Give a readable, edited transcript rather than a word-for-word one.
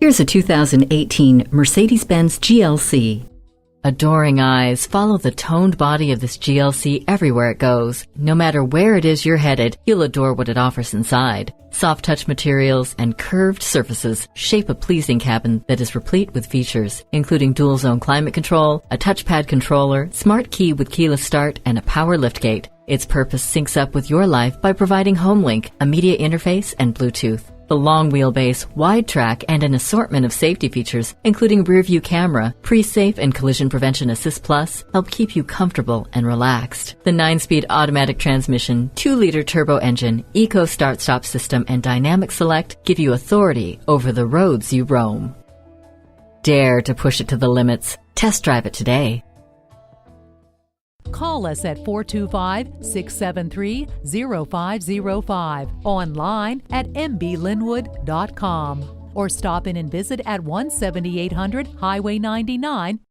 Here's a 2018 Mercedes-Benz GLC. Adoring eyes follow the toned body of this GLC everywhere it goes. No matter where it is you're headed, you'll adore what it offers inside. Soft touch materials and curved surfaces shape a pleasing cabin that is replete with features, including dual zone climate control, a touchpad controller, smart key with keyless start, and a power liftgate. Its purpose syncs up with your life by providing HomeLink, a media interface, and Bluetooth. The long wheelbase, wide track, and an assortment of safety features, including Rearview camera, pre-safe and collision prevention assist plus, help keep you comfortable and relaxed. The 9-speed automatic transmission, 2-liter turbo engine, eco start-stop system, and dynamic select give you authority over the roads you roam. Dare to push it to the limits. Test drive it today. Call us at 425-673-0505, online at mblynnwood.com, or stop in and visit at 17800 Highway 99,